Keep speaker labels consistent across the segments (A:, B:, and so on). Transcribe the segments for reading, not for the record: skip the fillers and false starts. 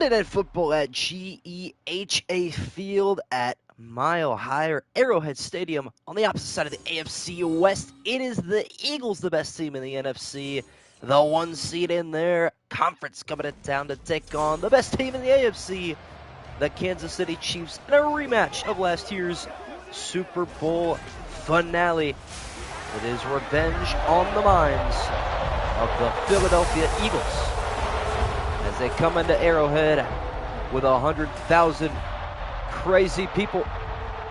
A: Monday Night Football at GEHA Field at Mile Higher Arrowhead Stadium on the opposite side of the AFC West. It is the Eagles, the best team in the NFC, the one seed in their conference, coming to town to take on the best team in the AFC, the Kansas City Chiefs, in a rematch of last year's Super Bowl finale. It is revenge on the minds of the Philadelphia Eagles as they come into Arrowhead with 100,000 crazy people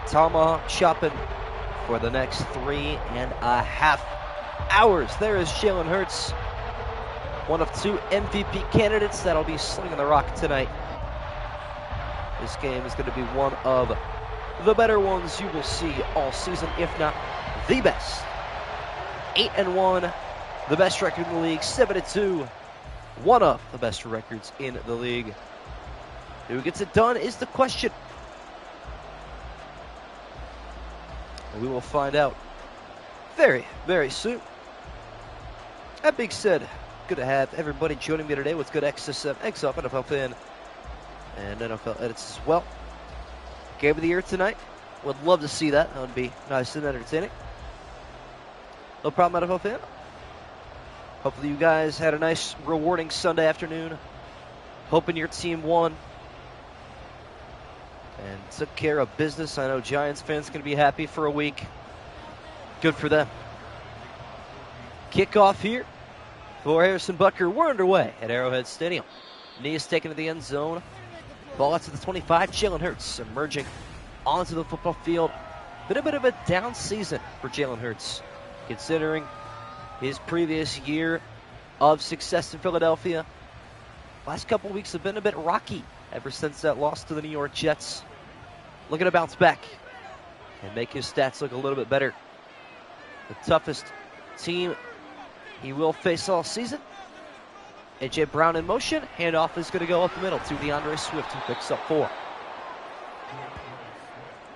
A: tomahawk chopping for the next 3.5 hours. There is Jalen Hurts, one of two MVP candidates that'll be slinging the rock tonight. This game is going to be one of the better ones you will see all season, if not the best. 8-1, the best record in the league. 7-2, one of the best records in the league. Who gets it done is the question. And we will find out very, very soon. That being said, good to have everybody joining me today with good XSM, XUp, NFL fan, and NFL edits as well. Game of the year tonight. Would love to see that. That would be nice and entertaining. No problem, NFL fan. Hopefully you guys had a nice, rewarding Sunday afternoon. Hoping your team won and took care of business. I know Giants fans can be happy for a week. Good for them. Kickoff here for Harrison Butker. We're underway at Arrowhead Stadium. Knee is taken to the end zone. Ball out to the 25. Jalen Hurts emerging onto the football field. Been a bit of a down season for Jalen Hurts, considering his previous year of success in Philadelphia. Last couple weeks have been a bit rocky ever since that loss to the New York Jets. Looking to bounce back and make his stats look a little bit better. The toughest team he will face all season. A.J. Brown in motion. Handoff is going to go up the middle to DeAndre Swift, who picks up 4.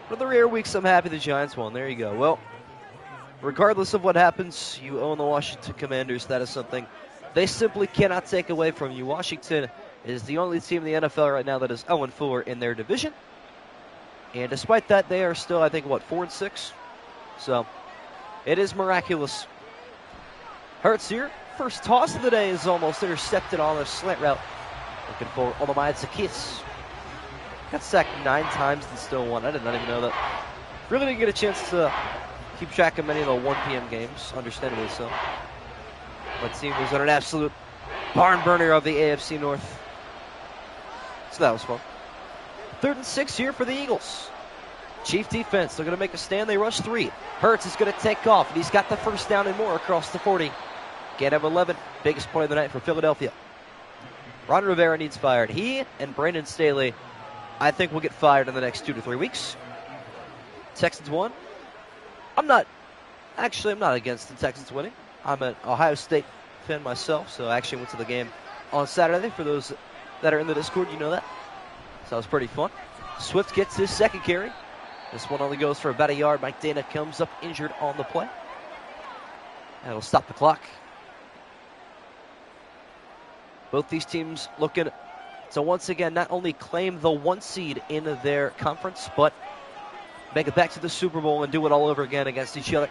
A: For the rare weeks, I'm happy the Giants won. There you go. Well, regardless of what happens, you own the Washington Commanders. That is something they simply cannot take away from you. Washington is the only team in the NFL right now that is 0-4 in their division. And despite that, they are still, I think, 4-6? So, it is miraculous. Hurts here. First toss of the day is almost intercepted on a slant route. Looking for Olamide Zaccheaus. Got sacked 9 times and still won. I did not even know that. Really didn't get a chance to keep track of many of the 1 p.m. games, understandably so. My team was on an absolute barn burner of the AFC North. So that was fun. 3rd and 6 here for the Eagles. Chief defense, they're going to make a stand. They rush 3. Hurts is going to take off, and he's got the first down and more across the 40. Gain of 11, biggest play of the night for Philadelphia. Ron Rivera needs fired. He and Brandon Staley, I think, will get fired in the next 2 to 3 weeks. Texans won. I'm not against the Texans winning. I'm an Ohio State fan myself, so I actually went to the game on Saturday. For those that are in the Discord, you know that. So it was pretty fun. Swift gets his second carry. This one only goes for about a yard. Mike Dana comes up injured on the play. That'll stop the clock. Both these teams looking to once again not only claim the 1 seed in their conference, but make it back to the Super Bowl and do it all over again against each other.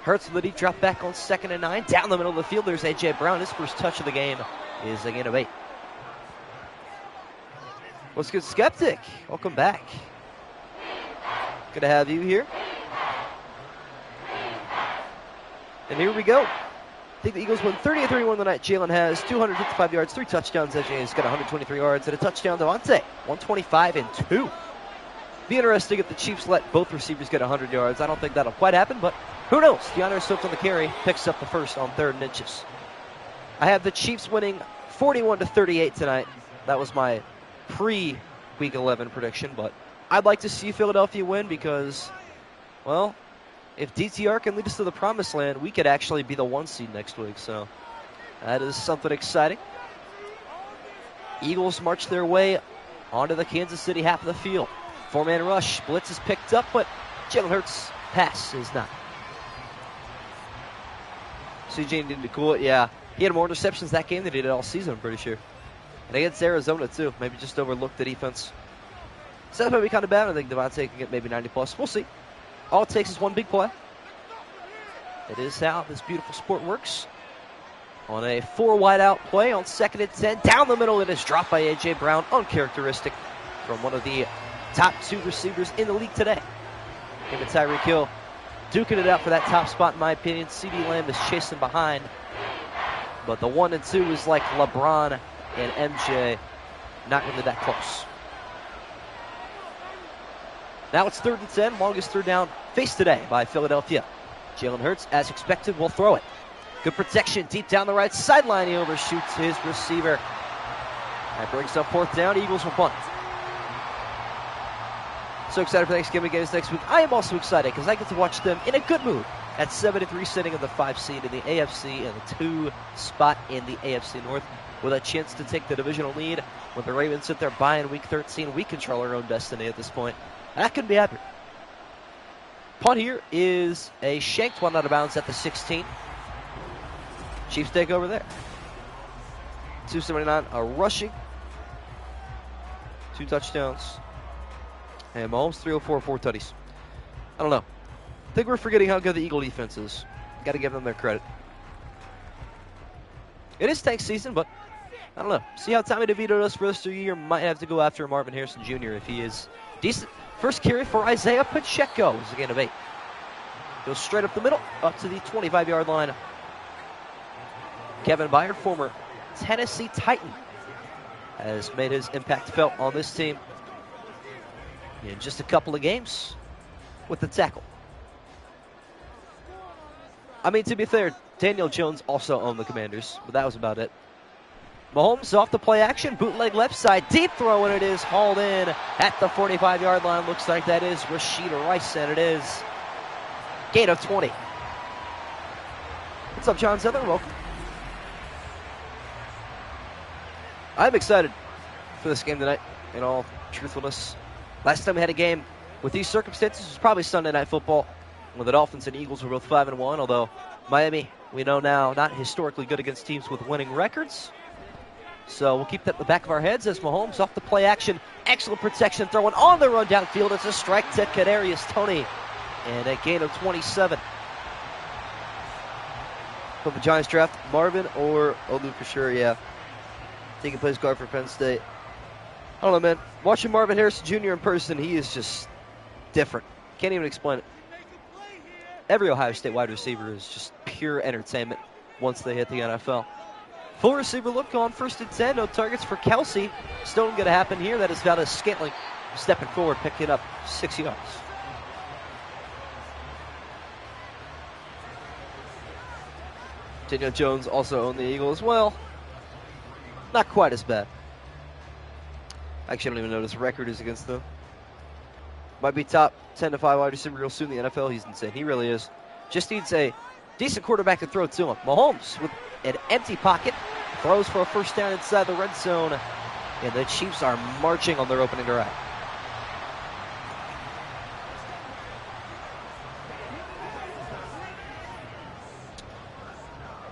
A: Hurts with a deep drop back on 2nd and 9. Down the middle of the field, there's A.J. Brown. His first touch of the game is a gain of 8. What's good, Skeptic? Welcome back. Good to have you here. And here we go. I think the Eagles win 30-31 tonight. Jalen has 255 yards, 3 touchdowns. A.J. has got 123 yards and a touchdown. Devontae, 125 and 2. Be interesting if the Chiefs let both receivers get 100 yards. I don't think that'll quite happen, but who knows? DeAndre Swift on the carry picks up the first on 3rd and inches. I have the Chiefs winning 41-38 tonight. That was my pre-Week 11 prediction, but I'd like to see Philadelphia win because, well, if DTR can lead us to the promised land, we could actually be the 1 seed next week. So that is something exciting. Eagles march their way onto the Kansas City half of the field. 4-man rush. Blitz is picked up, but Jalen Hurts' pass is not. CJ needed to cool it. Yeah, he had more interceptions that game than he did all season, I'm pretty sure. And against Arizona, too. Maybe just overlooked the defense. So that might be kind of bad. I think Devontae can get maybe 90+. We'll see. All it takes is one big play. It is how this beautiful sport works. On a 4 wide out play on 2nd and 10. Down the middle, it is dropped by A.J. Brown. Uncharacteristic from one of the top 2 receivers in the league today. Him and Tyreek Hill duking it out for that top spot, in my opinion. CeeDee Lamb is chasing behind. But the 1 and 2 is like LeBron and MJ. Not really that close. Now it's 3rd and 10. Longest third down faced today by Philadelphia. Jalen Hurts, as expected, will throw it. Good protection deep down the right sideline. He overshoots his receiver. That brings up 4th down. Eagles will punt. So excited for Thanksgiving games next week. I am also excited because I get to watch them in a good mood at 7-3, sitting in the 5 seed in the AFC and the 2 spot in the AFC North, with a chance to take the divisional lead. When the Ravens sit there buying Week 13, we control our own destiny at this point. And I couldn't be happier. Punt here is a shanked one out of bounds at the 16. Chiefs take over there. 279 a rushing. 2 touchdowns. And Mahomes 304, 4 tutties. I don't know. I think we're forgetting how good the Eagle defense is. Got to give them their credit. It is tank season, but I don't know. See how Tommy DeVito does for the rest of the year. Might have to go after Marvin Harrison Jr. if he is decent. First carry for Isaiah Pacheco. It's a gain of 8. Goes straight up the middle, up to the 25-yard line. Kevin Byard, former Tennessee Titan, has made his impact felt on this team in just a couple of games with the tackle. I mean, to be fair, Daniel Jones also owned the Commanders, but that was about it. Mahomes off the play action, bootleg left side, deep throw, and it is hauled in at the 45-yard line. Looks like that is Rashid Rice, and it is gain of 20. What's up, John Southern? Welcome. I'm excited for this game tonight, in all truthfulness. Last time we had a game with these circumstances was probably Sunday Night Football, when the Dolphins and Eagles were both 5-1, although Miami, we know now, not historically good against teams with winning records. So we'll keep that in the back of our heads as Mahomes off the play action. Excellent protection, throwing on the run downfield. It's a strike to Kadarius Toney, and a gain of 27. From the Giants draft, Marvin or Olu for sure, yeah. I think he plays guard for Penn State. I don't know, man. Watching Marvin Harrison Jr. in person, he is just different. Can't even explain it. Every Ohio State wide receiver is just pure entertainment once they hit the NFL. Full receiver look on 1st and 10. No targets for Kelsey. Still going to happen here. That is Valdez Scantling stepping forward, picking up 6 yards. Daniel Jones also owned the Eagles as well. Not quite as bad. Actually, I don't even know what his record is against them. Might be top 10 to 5 wide receiver real soon in the NFL. He's insane. He really is. Just needs a decent quarterback to throw to him. Mahomes with an empty pocket. Throws for a 1st down inside the red zone. And the Chiefs are marching on their opening drive.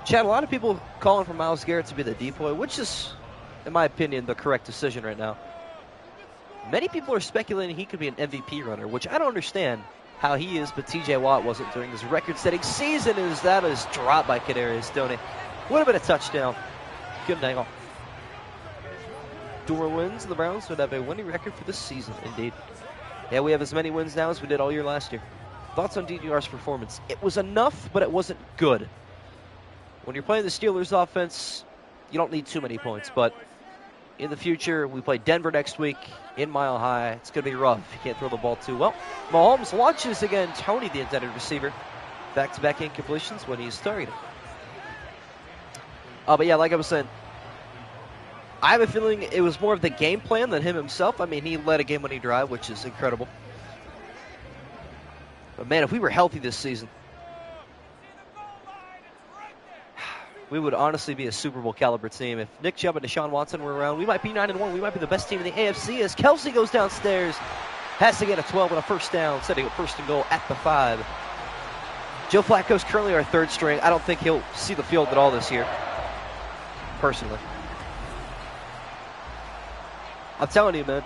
A: Chad, a lot of people calling for Myles Garrett to be the decoy, which is, in my opinion, the correct decision right now. Many people are speculating he could be an MVP runner, which I don't understand how he is, but T.J. Watt wasn't during his record-setting season. That is dropped by Kadarius Toney. Would have been a touchdown. Couldn't hang on. Door wins, the Browns would have a winning record for this season, indeed. Yeah, we have as many wins now as we did all year last year. Thoughts on DDR's performance? It was enough, but it wasn't good. When you're playing the Steelers offense, you don't need too many points, but in the future, we play Denver next week in Mile High. It's going to be rough. You can't throw the ball too well. Mahomes launches again. Toney, the intended receiver. Back-to-back incompletions when he's targeted. But yeah, like I was saying, I have a feeling it was more of the game plan than him himself. I mean, he led a game-winning drive, which is incredible. But man, if we were healthy this season, we would honestly be a Super Bowl caliber team. If Nick Chubb and Deshaun Watson were around, we might be 9-1. We might be the best team in the AFC as Kelsey goes downstairs. Has to get a 12 and a 1st down, setting up 1st and goal at the 5. Joe Flacco's currently our 3rd string. I don't think he'll see the field at all this year, personally. I'm telling you, man.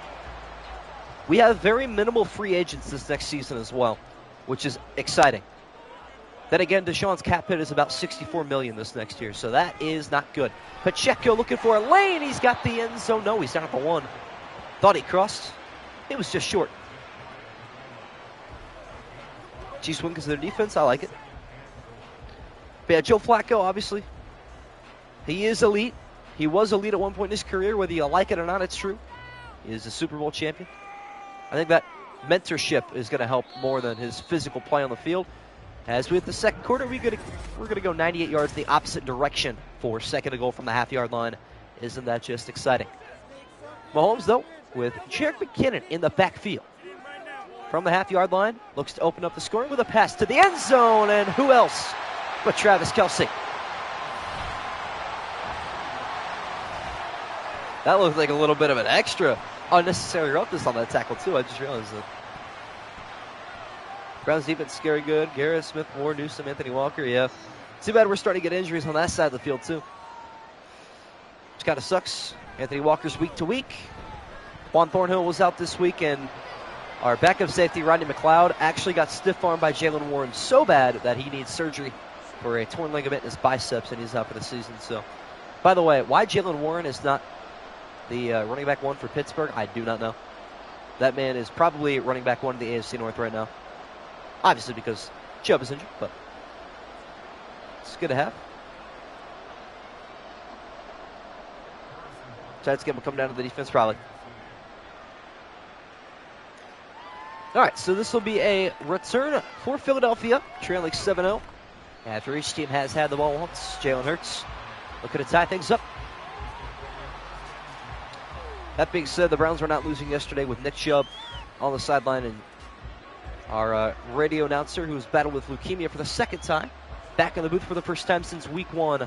A: We have very minimal free agents this next season as well, which is exciting. Then again, Deshaun's cap hit is about $64 million this next year, so that is not good. Pacheco looking for a lane. He's got the end zone. No, he's down at the 1. Thought he crossed. It was just short. Chiefs win because of their defense. I like it. But yeah, Joe Flacco, obviously, he is elite. He was elite at one point in his career. Whether you like it or not, it's true. He is a Super Bowl champion. I think that mentorship is going to help more than his physical play on the field. As we hit the second quarter, we're going to go 98 yards the opposite direction for second and goal from the half-yard line. Isn't that just exciting? Mahomes, though, with Jerick McKinnon in the backfield. From the half-yard line, looks to open up the scoring with a pass to the end zone, and who else but Travis Kelce? That looked like a little bit of an extra unnecessary roughness on that tackle, too. I just realized that. Browns defense scary good. Garrett, Smith, Ward, Newsom, Anthony Walker, yeah. Too bad we're starting to get injuries on that side of the field, too. Which kind of sucks. Anthony Walker's week to week. Juan Thornhill was out this week, and our backup safety, Rodney McLeod, actually got stiff-armed by Jalen Warren so bad that he needs surgery for a torn ligament in his biceps, and he's out for the season. So, by the way, why Jalen Warren is not the running back 1 for Pittsburgh, I do not know. That man is probably running back 1 in the AFC North right now. Obviously because Chubb is injured, but it's good to have. Giants game will come down to the defense probably. All right, so this will be a return for Philadelphia, trailing 7-0. After each team has had the ball once, Jalen Hurts looking to tie things up. That being said, the Browns were not losing yesterday with Nick Chubb on the sideline, and our radio announcer, who's battled with leukemia for the second time, back in the booth for the first time since week 1,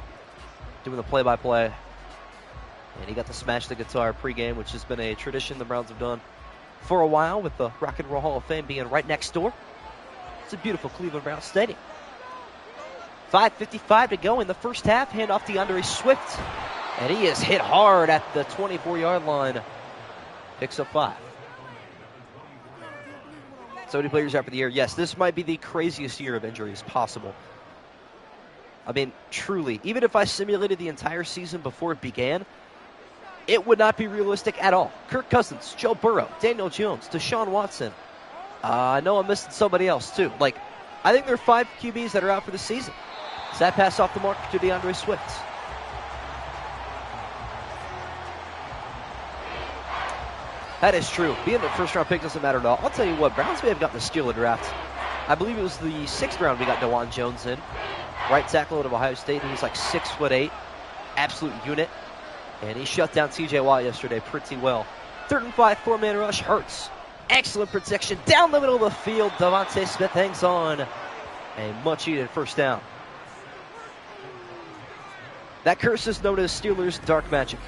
A: doing the play-by-play. And he got to smash the guitar pregame, which has been a tradition the Browns have done for a while, with the Rock and Roll Hall of Fame being right next door. It's a beautiful Cleveland Browns stadium. 5:55 to go in the first half. Handoff to DeAndre Swift. And he is hit hard at the 24-yard line. Picks up 5. So many players out for the year. Yes, this might be the craziest year of injuries possible. I mean, truly, even if I simulated the entire season before it began, it would not be realistic at all. Kirk Cousins, Joe Burrow, Daniel Jones, Deshaun Watson. I know I'm missing somebody else, too. I think there are 5 QBs that are out for the season. Does that pass off the mark to DeAndre Swift? That is true. Being the first-round pick doesn't matter at all. I'll tell you what, Browns may have gotten the steal of the draft. I believe it was the 6th round we got DeJuan Jones in. Right tackle out of Ohio State. He was 6'8", absolute unit. And he shut down T.J. Watt yesterday pretty well. 3rd and 5, 4-man rush. Hurts. Excellent protection down the middle of the field. Devontae Smith hangs on. A much-needed first down. That curse is known as Steelers' dark magic.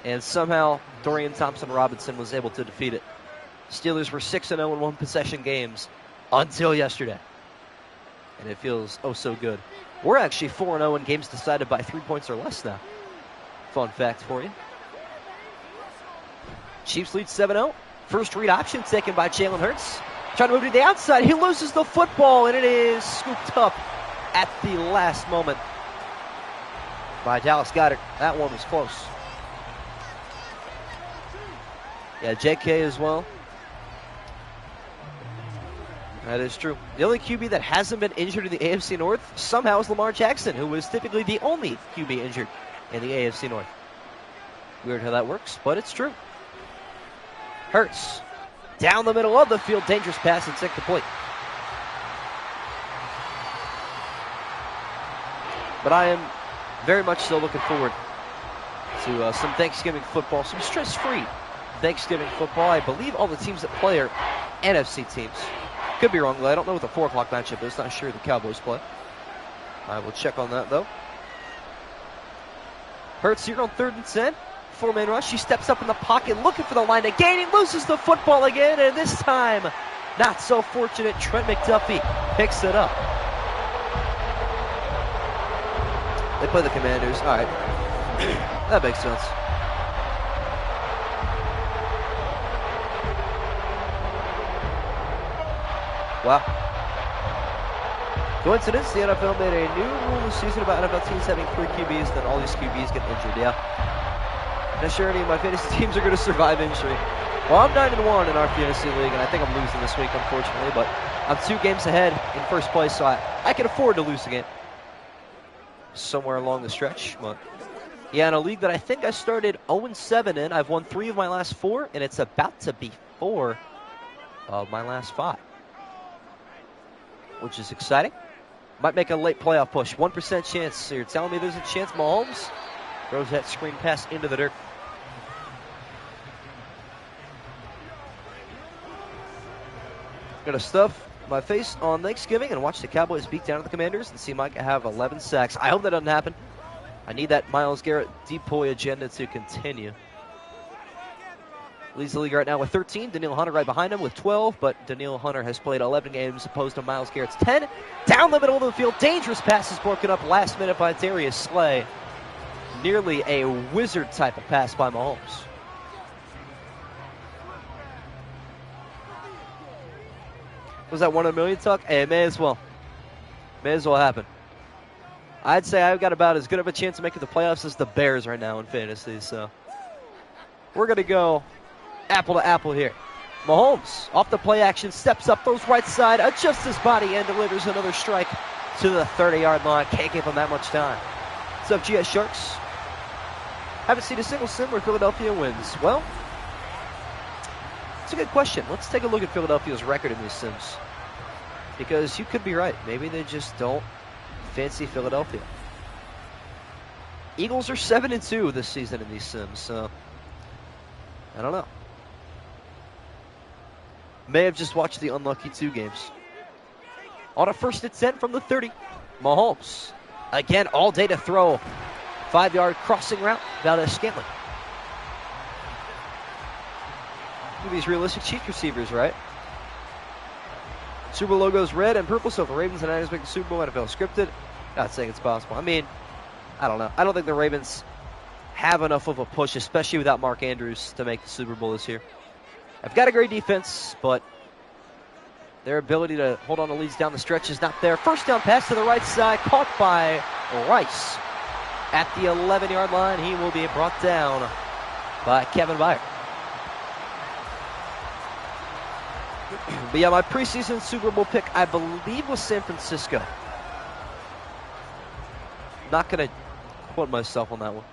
A: And somehow Dorian Thompson-Robinson was able to defeat it. Steelers were 6-0 in one-possession games until yesterday. And it feels oh so good. We're actually 4-0 in games decided by 3 points or less now. Fun fact for you. Chiefs lead 7-0. First read option taken by Jalen Hurts. Trying to move to the outside. He loses the football, and it is scooped up at the last moment by Dallas Goedert. That one was close. Yeah, JK as well. That is true. The only QB that hasn't been injured in the AFC North somehow is Lamar Jackson, who was typically the only QB injured in the AFC North. Weird how that works, but it's true. Hurts down the middle of the field. Dangerous pass and incomplete. But I am very much still looking forward to some Thanksgiving football, some stress-free Thanksgiving football. I believe all the teams that play are NFC teams. Could be wrong, though. I don't know what the 4 o'clock matchup is. Not sure the Cowboys play. I will check on that, though. Hurts here on 3rd and 10. 4-man rush. He steps up in the pocket looking for the line to gain. He loses the football again, and this time, not so fortunate. Trent McDuffie picks it up. They play the Commanders. All right. That makes sense. Wow. Coincidence, the NFL made a new rule this season about NFL teams having 3 QBs, then all these QBs get injured. Yeah. Not sure any of my fantasy teams are going to survive injury. Well, I'm 9-1 in our fantasy league, and I think I'm losing this week, unfortunately, but I'm 2 games ahead in first place, so I can afford to lose a game somewhere along the stretch. But yeah, in a league that I think I started 0-7 in, I've won 3 of my last 4, and it's about to be 4 of my last 5, which is exciting. Might make a late playoff push. 1% chance. So you're telling me there's a chance Mahomes throws that screen pass into the dirt. Gonna stuff my face on Thanksgiving and watch the Cowboys beat down the Commanders and see Mike have 11 sacks. I hope that doesn't happen. I need that Myles Garrett depoy agenda to continue. Leads the league right now with 13. Danielle Hunter right behind him with 12, but Danielle Hunter has played 11 games opposed to Myles Garrett's 10. Down the middle of the field, dangerous passes broken up last minute by Darius Slay. Nearly a wizard type of pass by Mahomes. Was that 1 in a million, Tuck? Hey, it may as well. May as well happen. I'd say I've got about as good of a chance of making the playoffs as the Bears right now in fantasy, so we're going to go apple to apple here. Mahomes, off the play action, steps up, throws right side, adjusts his body, and delivers another strike to the 30-yard line. Can't give him that much time. What's up, GS Sharks? Haven't seen a single sim where Philadelphia wins. Well, it's a good question. Let's take a look at Philadelphia's record in these sims, because you could be right. Maybe they just don't fancy Philadelphia. Eagles are 7-2 this season in these sims, so I don't know. May have just watched the unlucky 2 games. On a 1st and 10 from the 30, Mahomes. Again, all day to throw. 5-yard crossing route, Valdez-Scantling. These realistic Chiefs receivers, right? Super Bowl logo's red and purple, so if the Ravens and Niners make the Super Bowl, NFL scripted. Not saying it's possible. I mean, I don't know. I don't think the Ravens have enough of a push, especially without Mark Andrews, to make the Super Bowl this year. I've got a great defense, but their ability to hold on to leads down the stretch is not there. First down pass to the right side, caught by Rice. At the 11-yard line, he will be brought down by Kevin Byard. But yeah, my preseason Super Bowl pick, I believe, was San Francisco. Not going to quote myself on that one,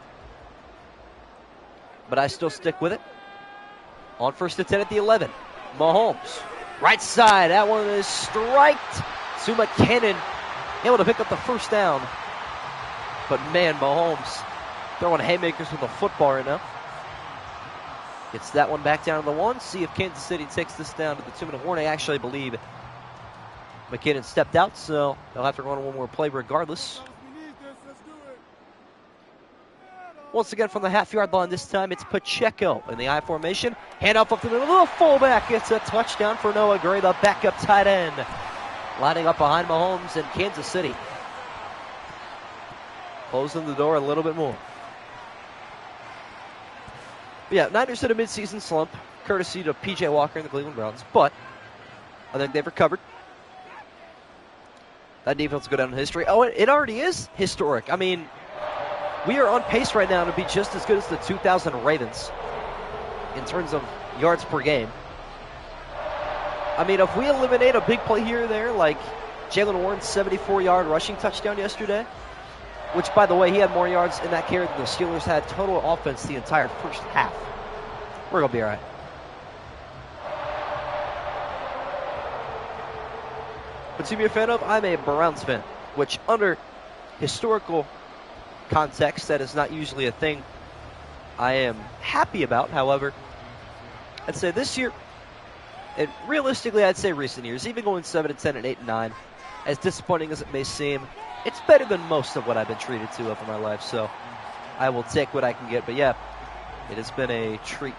A: but I still stick with it. On 1st and 10 at the 11, Mahomes. Right side, that one is striked to McKinnon. Able to pick up the first down. But man, Mahomes throwing haymakers with a football right now. Gets that one back down to the 1. See if Kansas City takes this down to the 2-minute warning. I actually believe McKinnon stepped out, so they'll have to run one more play regardless. Once again from the half-yard line, this time it's Pacheco in the I formation. Hand off up to the middle, the fullback. It's a touchdown for Noah Gray, the backup tight end. Lining up behind Mahomes in Kansas City. Closing the door a little bit more. But yeah, Niners hit a midseason slump, courtesy to P.J. Walker and the Cleveland Browns, but I think they've recovered. That defense will go down in history. Oh, it already is historic. I mean, we are on pace right now to be just as good as the 2000 Ravens in terms of yards per game. I mean, if we eliminate a big play here or there, like Jalen Warren's 74-yard rushing touchdown yesterday, which, by the way, he had more yards in that carry than the Steelers had total offense the entire first half, we're going to be all right. But to be a fan of, I'm a Browns fan, which under historical context, that is not usually a thing I am happy about. However, I'd say this year, and realistically, I'd say recent years, even going 7-10 and 8-9, as disappointing as it may seem, it's better than most of what I've been treated to over my life. So I will take what I can get. But yeah, it has been a treat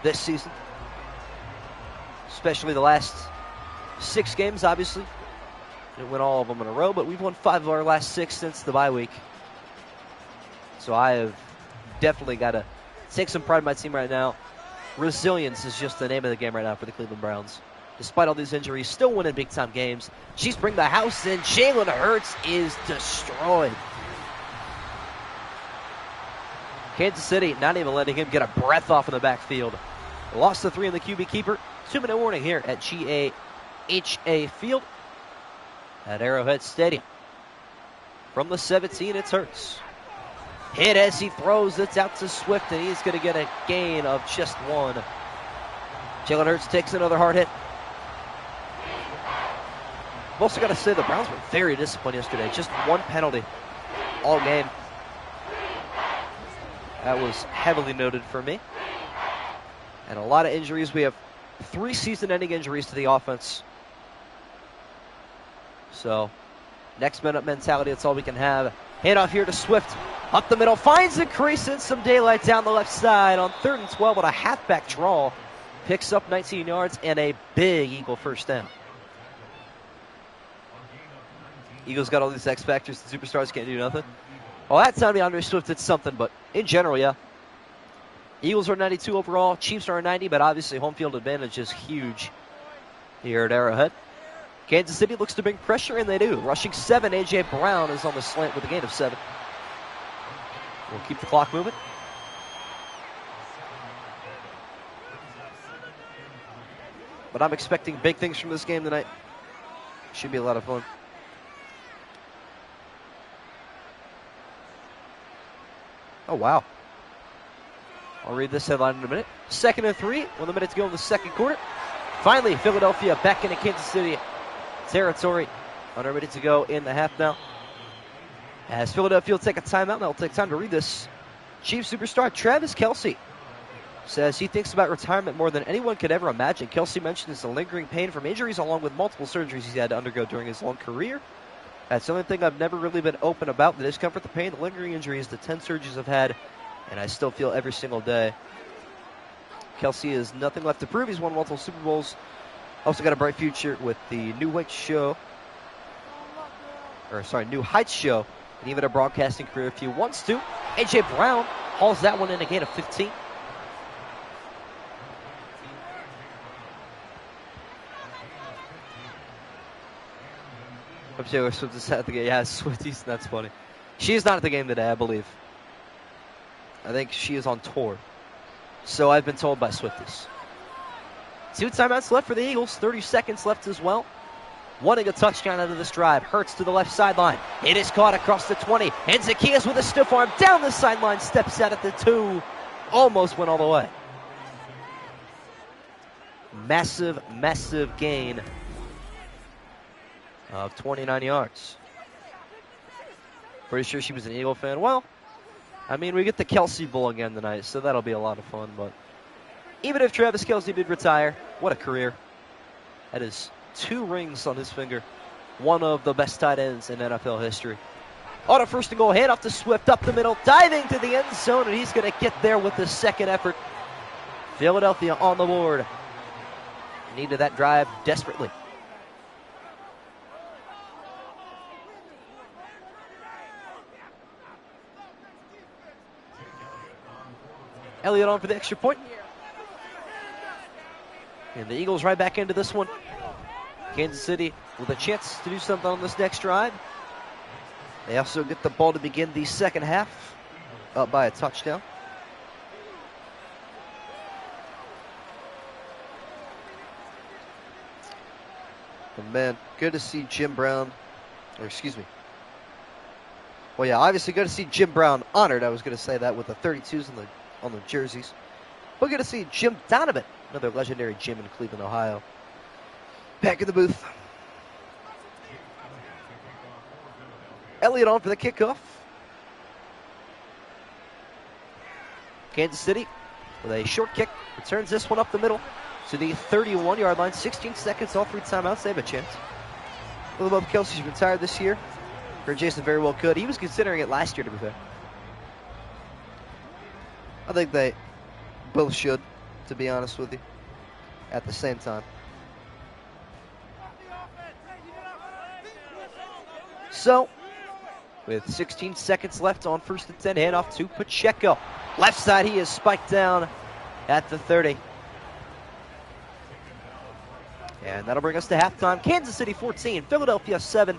A: this season, especially the last 6 games. Obviously, didn't win all of them in a row, but we've won 5 of our last 6 since the bye week. So I have definitely got to take some pride in my team right now. Resilience is just the name of the game right now for the Cleveland Browns. despite all these injuries, still winning big-time games. Chiefs bring the house in. Jalen Hurts is destroyed. Kansas City not even letting him get a breath off in the backfield. Lost the 3 in the QB keeper. 2-minute warning here at GAHA Field at Arrowhead Stadium. From the 17, it's Hurts. Hit as he throws. It's out to Swift, and he's going to get a gain of just 1. Jalen Hurts takes another hard hit. I've also got to say the Browns were very disciplined yesterday. Just 1 penalty all game. That was heavily noted for me. And a lot of injuries. We have 3 season-ending injuries to the offense. So, next minute mentality, that's all we can have. Handoff here to Swift. Up the middle, finds a crease and some daylight down the left side on 3rd and 12 with a halfback draw. Picks up 19 yards and a big Eagle first down. Eagles got all these X factors. The superstars can't do nothing. Well, that time DeAndre Swift did something, but in general, yeah. Eagles are 92 overall. Chiefs are 90, but obviously home field advantage is huge here at Arrowhead. Kansas City looks to bring pressure, and they do. Rushing 7, A.J. Brown is on the slant with a gain of 7. We'll keep the clock moving. But I'm expecting big things from this game tonight. Should be a lot of fun. Oh, wow. I'll read this headline in a minute. 2nd and 3, 1 minute to go in the second quarter. Finally, Philadelphia back into Kansas City territory. On our minute to go in the half now. As Philadelphia will take a timeout, and I'll take time to read this. Chiefs superstar Travis Kelce says he thinks about retirement more than anyone could ever imagine. Kelce mentions the lingering pain from injuries along with multiple surgeries he's had to undergo during his long career. That's the only thing I've never really been open about. The discomfort, the pain, the lingering injuries, the 10 surgeries I've had, and I still feel every single day. Kelce has nothing left to prove. He's won multiple Super Bowls. Also got a bright future with the New Heights show. New Heights show. And even a broadcasting career if he wants to. A.J. Brown hauls that one in a gain of 15. I'm sure Swift is at the game. Yeah, Swifties, that's funny. She is not at the game today, I believe. I think she is on tour. So I've been told by Swifties. 2 timeouts left for the Eagles. 30 seconds left as well. Wanting a touchdown out of this drive. Hurts to the left sideline. It is caught across the 20. And Zacchaeus with a stiff arm down the sideline. Steps out at the 2. Almost went all the way. Massive, massive gain of 29 yards. Pretty sure she was an Eagle fan. Well, I mean, we get the Kelce Bowl again tonight, so that'll be a lot of fun. But even if Travis Kelce did retire, what a career. That is 2 rings on his finger. One of the best tight ends in NFL history. On a 1st and goal, hand off to Swift up the middle, diving to the end zone, and he's going to get there with the second effort. Philadelphia on the board. Needed that drive desperately. Elliott on for the extra point. And the Eagles right back into this one. Kansas City with a chance to do something on this next drive. They also get the ball to begin the second half, up by a touchdown. And man, good to see Jim Brown, or excuse me. Well, yeah, obviously good to see Jim Brown honored. I was going to say that with the 32s on the jerseys. We're going to see Jim Donovan, another legendary Jim in Cleveland, Ohio, back in the booth. Elliott on for the kickoff. Kansas City with a short kick. Returns this one up the middle to the 31-yard line. 16 seconds, all 3 timeouts. They have a chance. Will Bob Kelce's retired this year. Or Jason very well could. He was considering it last year, to be fair. I think they both should, to be honest with you, at the same time. So, with 16 seconds left on 1st and 10, handoff to Pacheco. Left side, he is spiked down at the 30. And that'll bring us to halftime. Kansas City 14, Philadelphia 7.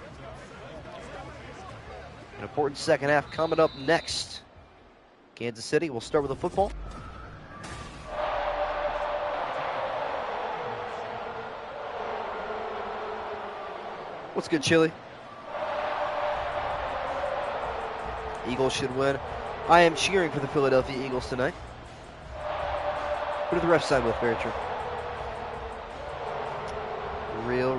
A: An important second half coming up next. Kansas City, we'll start with the football. What's good, Chili? Eagles should win. I am cheering for the Philadelphia Eagles tonight. Who did the ref side with? Very true. Real.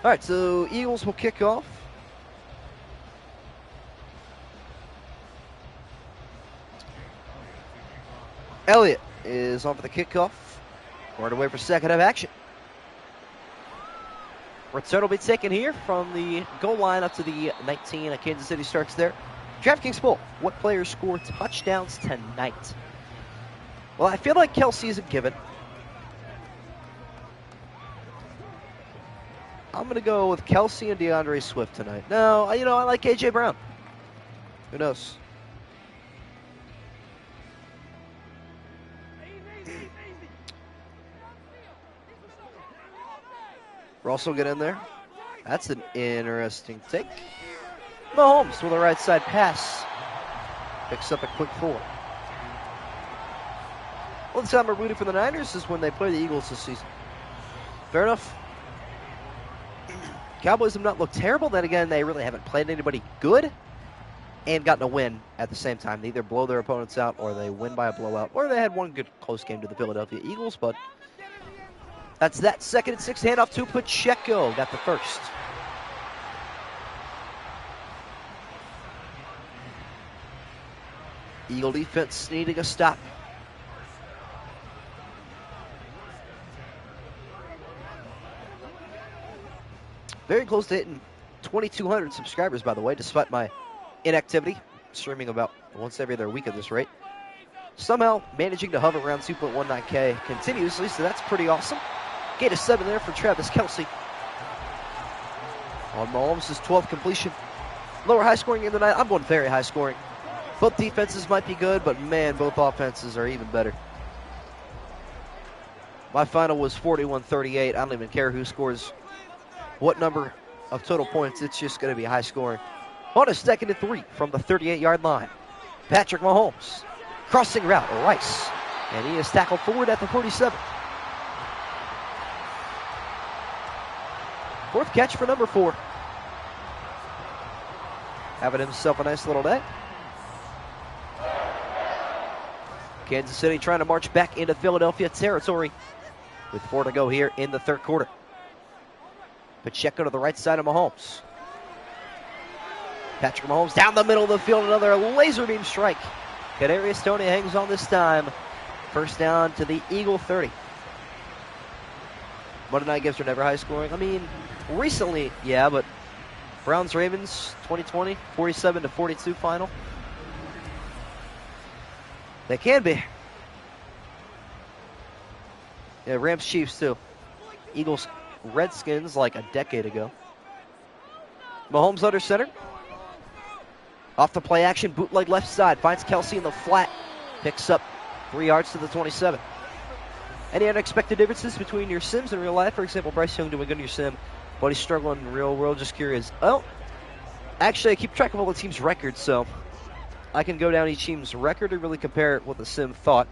A: All right, so Eagles will kick off. Elliott is on for the kickoff. Right away for second half action. Return will be taken here from the goal line up to the 19. Kansas City starts there. DraftKings poll: what players score touchdowns tonight? Well, I feel like Kelsey is a given. I'm going to go with Kelsey and DeAndre Swift tonight. No, I like A.J. Brown. Who knows? Russell get in there. That's an interesting take. Mahomes with a right side pass. Picks up a quick 4. Well, the time we're rooting for the Niners is when they play the Eagles this season. Fair enough. Cowboys have not looked terrible. Then again, they really haven't played anybody good and gotten a win at the same time. They either blow their opponents out or they win by a blowout, or they had one good close game to the Philadelphia Eagles, but that's that. 2nd and 6, handoff to Pacheco. Got the first. Eagle defense needing a stop. Very close to hitting 2,200 subscribers, by the way, despite my inactivity. Streaming about once every other week at this rate. Somehow managing to hover around 2.19K continuously, so that's pretty awesome. Gain of 7 there for Travis Kelce. On Mahomes' 12th completion. Lower high scoring game tonight. I'm going very high scoring. Both defenses might be good, but man, both offenses are even better. My final was 41-38. I don't even care who scores what number of total points. It's just going to be high scoring. On a 2nd and 3 from the 38-yard line. Patrick Mahomes. Crossing route, Rice. And he is tackled forward at the 47. 4th catch for number 4. Having himself a nice little day. Kansas City trying to march back into Philadelphia territory with 4 to go here in the 3rd quarter. Pacheco to the right side of Mahomes. Patrick Mahomes down the middle of the field, another laser beam strike. Kadarius Toney hangs on this time. First down to the Eagle 30. Monday night games are never high scoring. I mean, recently, yeah, but Browns-Ravens 2020, 47-42 final. They can be. Yeah, Rams-Chiefs too. Eagles-Redskins like a decade ago. Mahomes under center. Off the play action, bootleg left side. Finds Kelce in the flat. Picks up 3 yards to the 27. Any unexpected differences between your sims and real life? For example, Bryce Young doing good in your sim, but he's struggling in real world. Just curious. Oh, actually, I keep track of all the team's records, so I can go down each team's record and really compare what the sim thought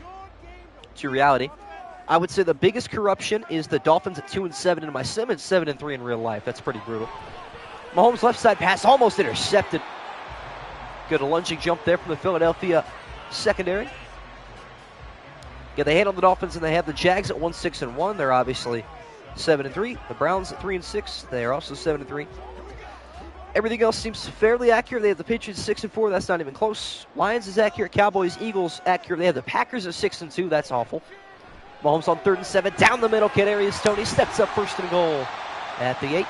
A: to reality. I would say the biggest corruption is the Dolphins at 2-7 in my sim and 7-3 in real life. That's pretty brutal. Mahomes' left side pass almost intercepted. Good lunging jump there from the Philadelphia secondary. Yeah, they handle the Dolphins, and they have the Jags at 1-6-1. They're obviously 7-3. The Browns at 3-6. They are also 7-3. Everything else seems fairly accurate. They have the Patriots 6-4. That's not even close. Lions is accurate. Cowboys, Eagles accurate. They have the Packers at 6-2. That's awful. Mahomes on 3rd and 7. Down the middle. Kadarius Toney steps up 1st and goal at the 8.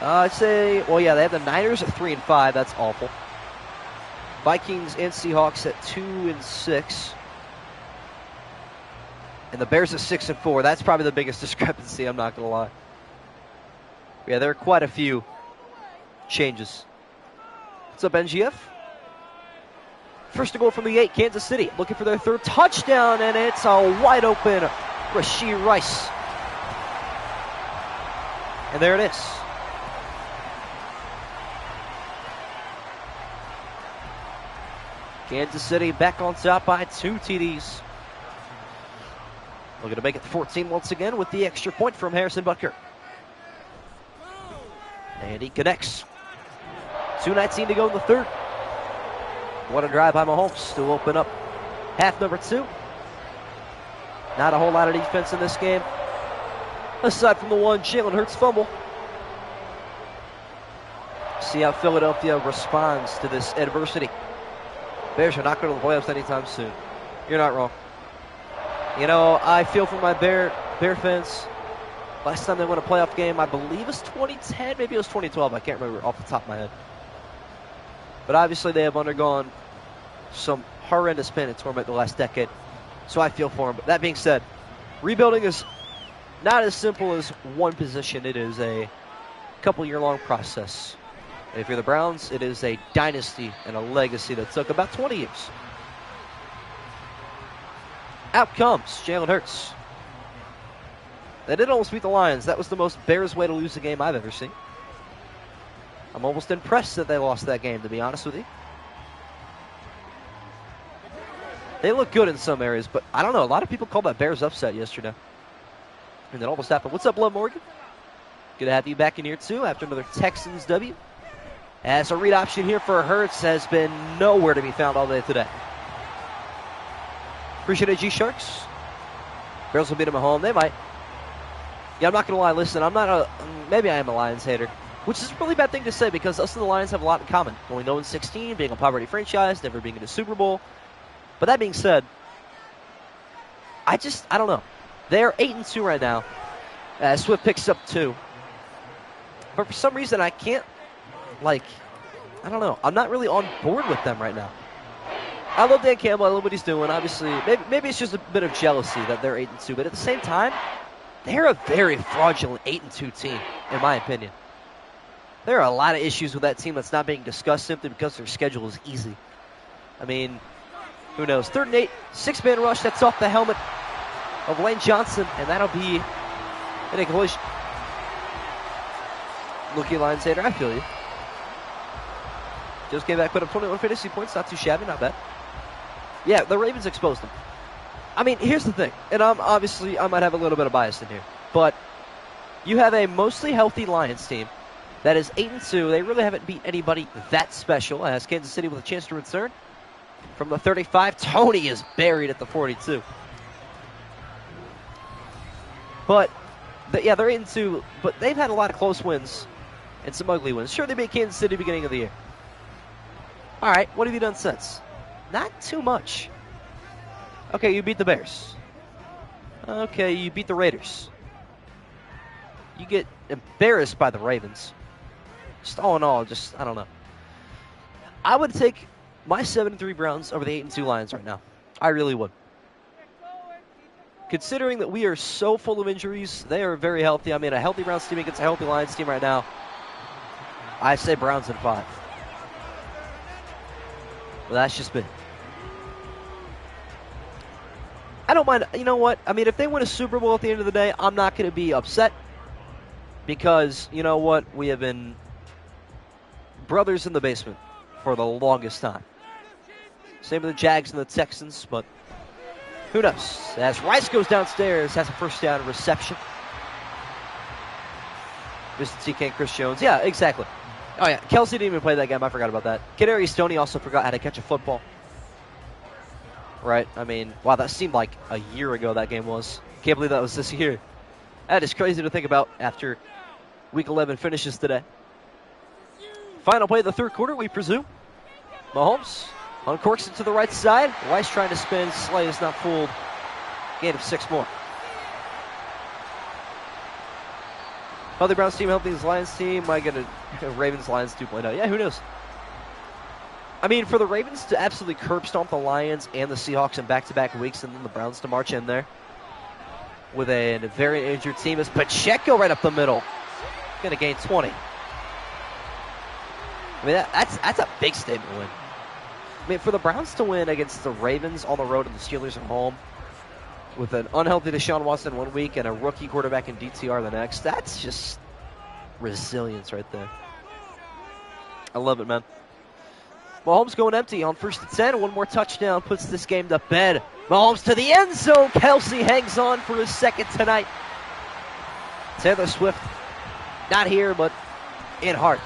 A: I'd say, well, yeah, they have the Niners at 3-5. That's awful. Vikings and Seahawks at 2-6. And the Bears at 6-4. That's probably the biggest discrepancy, I'm not going to lie. Yeah, there are quite a few changes. What's up, NGF? First to goal from the 8, Kansas City. Looking for their 3rd touchdown, and it's a wide open Rashee Rice. And there it is. Kansas City back on top by 2 TDs. Looking to make it 14 once again with the extra point from Harrison Butker. And he connects. 2:19 to go in the 3rd. What a drive by Mahomes to open up half number 2. Not a whole lot of defense in this game, aside from the one Jalen Hurts fumble. See how Philadelphia responds to this adversity. Bears are not going to the playoffs anytime soon. You're not wrong. You know, I feel for my Bear fans. Last time they won a playoff game, I believe it was 2010, maybe it was 2012. I can't remember off the top of my head. But obviously they have undergone some horrendous pain and torment the last decade. So I feel for them. But that being said, rebuilding is not as simple as one position. It is a couple-year-long process. And if you're the Browns, it is a dynasty and a legacy that took about 20 years. Out comes Jalen Hurts. They did almost beat the Lions. That was the most Bears way to lose a game I've ever seen. I'm almost impressed that they lost that game, to be honest with you. They look good in some areas, but I don't know. A lot of people called that Bears upset yesterday. And it almost happened. What's up, Love Morgan? Good to have you back in here, too, after another Texans W. As a read option here for Hurts has been nowhere to be found all day today. Appreciate it, G-Sharks. Bears will beat them at home. They might. Yeah, I'm not going to lie. Listen, maybe I am a Lions hater, which is a really bad thing to say because us and the Lions have a lot in common. Going 0-16, being a poverty franchise, never being in a Super Bowl. But that being said, I don't know. They're 8-2 right now. Swift picks up 2. But for some reason, I can't, I don't know. I'm not really on board with them right now. I love Dan Campbell. I love what he's doing. Obviously, maybe it's just a bit of jealousy that they're 8-2. But at the same time, they're a very fraudulent 8-2 team, in my opinion. There are a lot of issues with that team that's not being discussed simply because their schedule is easy. I mean, who knows? 3rd and 8, 6-man rush. That's off the helmet of Lane Johnson, and that'll be an incompletion. Looky Lions hater, I feel you. Just came back, put up 21 fantasy points. Not too shabby, not bad. Yeah, the Ravens exposed them. I mean, here's the thing, and I might have a little bit of bias in here, but you have a mostly healthy Lions team that is 8-2. They really haven't beat anybody that special. As Kansas City with a chance to return from the 35. Tony is buried at the 42. But yeah, they're 8-2, but they've had a lot of close wins and some ugly wins. Sure, they beat Kansas City beginning of the year. All right, what have you done since? Not too much. Okay, you beat the Bears. Okay, you beat the Raiders. You get embarrassed by the Ravens. Just all in all, I don't know. I would take my 7-3 Browns over the 8-2 Lions right now. I really would. Considering that we are so full of injuries, they are very healthy. I mean, a healthy Browns team against a healthy Lions team right now. I say Browns in 5. Well, that's just me. I don't mind. You know what? I mean, if they win a Super Bowl at the end of the day, I'm not going to be upset. Because, you know what? We have been brothers in the basement for the longest time. Same with the Jags and the Texans, but who knows? As Rice goes downstairs, has a first down reception. Mr. TK and Chris Jones. Yeah, exactly. Oh, yeah. Kelsey didn't even play that game. I forgot about that. Kadarius Stoney also forgot how to catch a football. Right? I mean, wow, that seemed like a year ago that game was. Can't believe that was this year. That is crazy to think about after Week 11 finishes today. Final play of the 3rd quarter, we presume. Mahomes uncorks it to the right side. Rice trying to spin. Slay is not fooled. Gain of 6 more. Healthy Browns team, healthy Lions team. Might get a Ravens Lions 2.0. Yeah, who knows? I mean, for the Ravens to absolutely curb stomp the Lions and the Seahawks in back-to-back weeks and then the Browns to march in there, with a very injured team is Pacheco right up the middle. Going to gain 20. I mean, that's a big statement win. I mean, for the Browns to win against the Ravens on the road and the Steelers at home with an unhealthy Deshaun Watson 1 week and a rookie quarterback in DTR the next, that's just resilience right there. I love it, man. Mahomes going empty on 1st and 10. One more touchdown puts this game to bed. Mahomes to the end zone. Kelsey hangs on for his second tonight. Taylor Swift, not here, but in heart.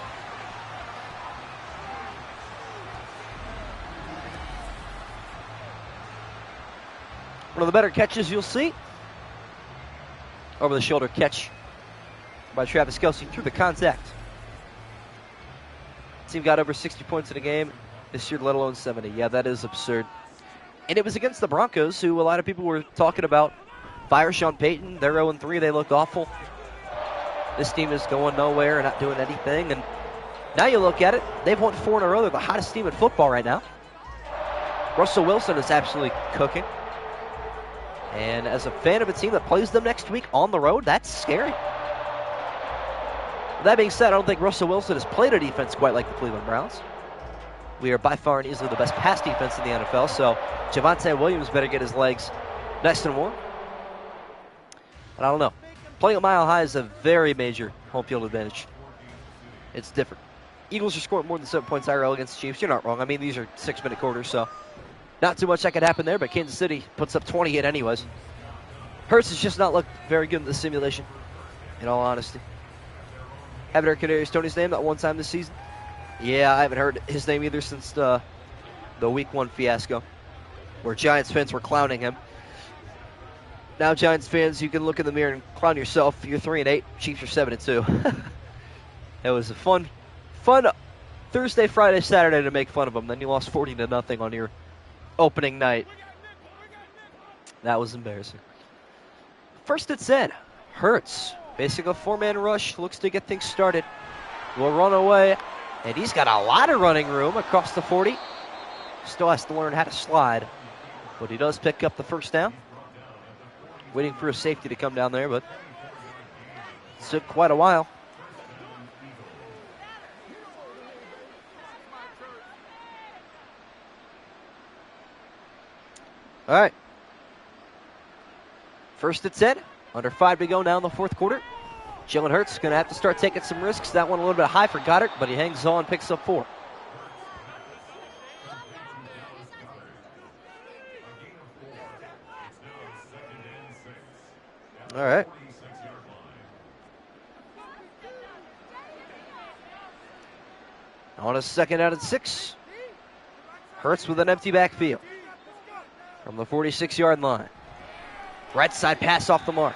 A: One of the better catches you'll see. Over the shoulder catch by Travis Kelsey through the contact. Team got over 60 points in a game this year, let alone 70. Yeah, that is absurd. And it was against the Broncos, who a lot of people were talking about. Fire Sean Payton. They're 0-3. They look awful. This team is going nowhere and not doing anything. And now you look at it, they've won 4 in a row. They're the hottest team in football right now. Russell Wilson is absolutely cooking. And as a fan of a team that plays them next week on the road, that's scary. With that being said, I don't think Russell Wilson has played a defense quite like the Cleveland Browns. We are by far and easily the best pass defense in the NFL, so Javonte Williams better get his legs nice and warm. But I don't know. Playing at Mile High is a very major home field advantage. It's different. Eagles are scoring more than 7 points IRL against the Chiefs. You're not wrong. I mean, these are 6-minute quarters, so not too much that could happen there, but Kansas City puts up 28 anyways. Hurts has just not looked very good in the simulation, in all honesty. Haven't heard Kadarius Toney's name that one time this season. Yeah, I haven't heard his name either since the Week 1 fiasco, where Giants fans were clowning him. Now, Giants fans, you can look in the mirror and clown yourself. You're 3-8. Chiefs are 7-2. It was a fun Thursday, Friday, Saturday to make fun of them. Then you lost 40-0 on your opening night. That was embarrassing. 1st and 10. Hurts. Basically a 4-man rush. Looks to get things started. Will run away. And he's got a lot of running room across the 40. Still has to learn how to slide. But he does pick up the first down. Waiting for a safety to come down there, but it took quite a while. All right. 1st and 10. Under 5 to go now in the 4th quarter. Jalen Hurts going to have to start taking some risks. That one a little bit high for Goddard, but he hangs on, picks up 4. All right. On a 2nd out and 6. Hurts with an empty backfield from the 46-yard line. Right side pass off the mark.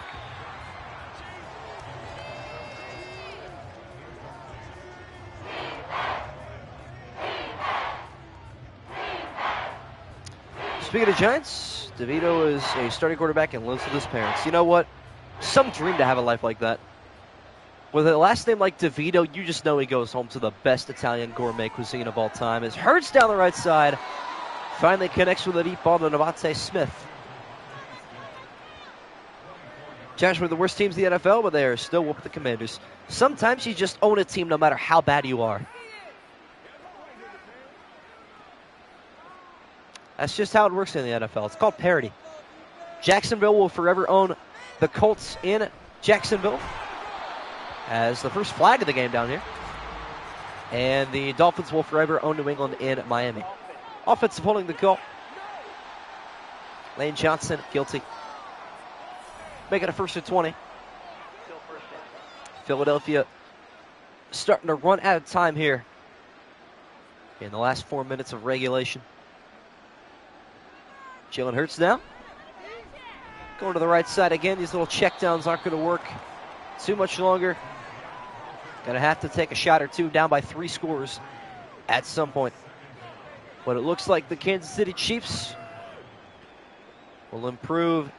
A: Speaking of Giants, DeVito is a starting quarterback and lives with his parents. You know what? Some dream to have a life like that. With a last name like DeVito, you just know he goes home to the best Italian gourmet cuisine of all time. As Hurts down the right side, finally connects with a deep ball to Devontae Smith. Giants were the worst teams in the NFL, but they are still whooping the Commanders. Sometimes you just own a team no matter how bad you are. That's just how it works in the NFL. It's called parity. Jacksonville will forever own the Colts in Jacksonville as the first flag of the game down here. And the Dolphins will forever own New England in Miami. Offensive holding the call. Lane Johnson, guilty. Make it a 1st and 20. Philadelphia starting to run out of time here in the last 4 minutes of regulation. Jalen Hurts now. Going to the right side again. These little checkdowns aren't going to work too much longer. Going to have to take a shot or two, down by 3 scores at some point. But it looks like the Kansas City Chiefs will improve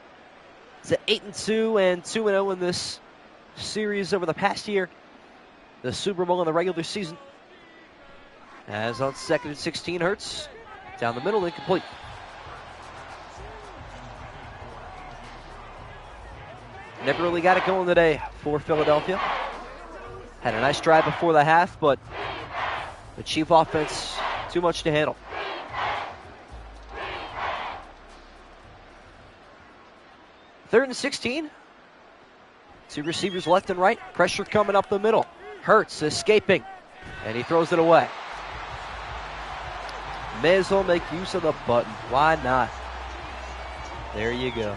A: to 8-2 and 2-0 in this series over the past year. The Super Bowl in the regular season. As on 2nd and 16, Hurts down the middle, incomplete. Never really got it going today for Philadelphia. Had a nice drive before the half, but the Chief offense, too much to handle. Third and 16. Two receivers left and right. Pressure coming up the middle. Hurts escaping, and he throws it away. May as well make use of the button. Why not? There you go.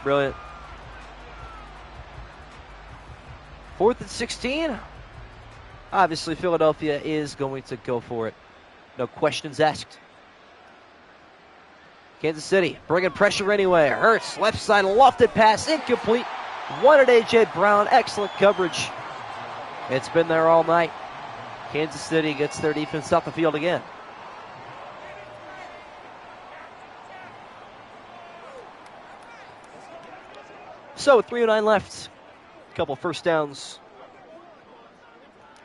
A: Brilliant. 4th and 16. Obviously, Philadelphia is going to go for it. No questions asked. Kansas City bringing pressure anyway. Hurts, left side, lofted pass, incomplete. Wanted A.J. Brown, excellent coverage. It's been there all night. Kansas City gets their defense off the field again. So, 3:09 left. A couple first downs.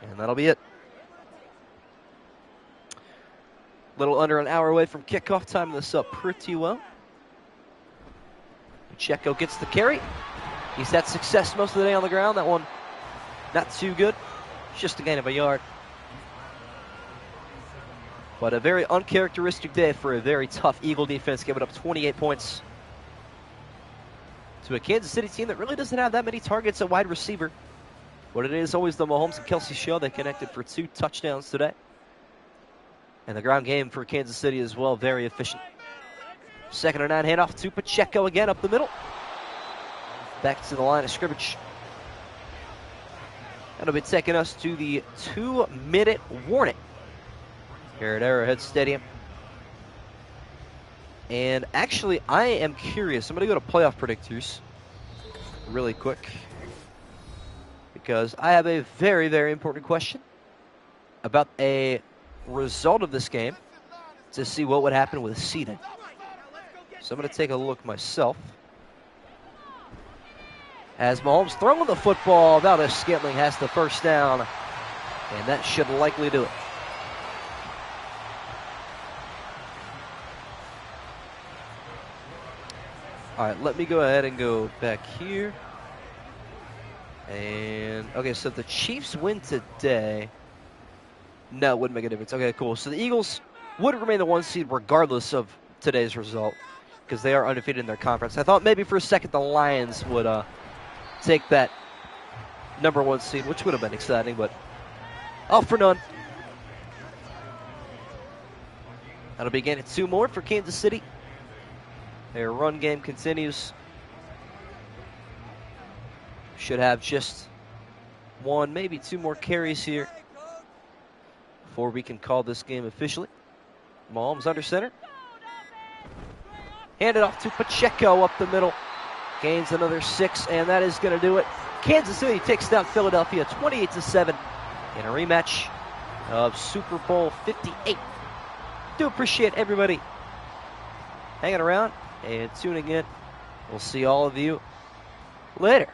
A: And that'll be it. Little under an hour away from kickoff. Timing this up pretty well. Pacheco gets the carry. He's had success most of the day on the ground. That one, not too good. It's just a gain of a yard. But a very uncharacteristic day for a very tough Eagle defense, giving up 28 points to a Kansas City team that really doesn't have that many targets at wide receiver. But it is always the Mahomes and Kelsey show. They connected for 2 touchdowns today. And the ground game for Kansas City as well, very efficient. 2nd and 9, handoff to Pacheco again up the middle. Back to the line of scrimmage. That'll be taking us to the 2-minute warning here at Arrowhead Stadium. And actually, I am curious. I'm going to go to playoff predictors really quick, because I have a very, very important question about a result of this game to see what would happen with seeding. So I'm going to take a look myself. As Mahomes throwing the football, Valdez Scantling has the first down, and that should likely do it. All right, let me go ahead and go back here. And, okay, so the Chiefs win today. No, it wouldn't make a difference. Okay, cool. So the Eagles would remain the 1 seed regardless of today's result, because they are undefeated in their conference. I thought maybe for a second the Lions would take that number 1 seed, which would have been exciting, but all for none. That'll be again at 2 more for Kansas City. Their run game continues. Should have just 1, maybe 2 more carries here before we can call this game officially. Mahomes under center. Hand it off to Pacheco up the middle. Gains another 6, and that is going to do it. Kansas City takes down Philadelphia 28-7 in a rematch of Super Bowl 58. Do appreciate everybody hanging around and tuning in. We'll see all of you later.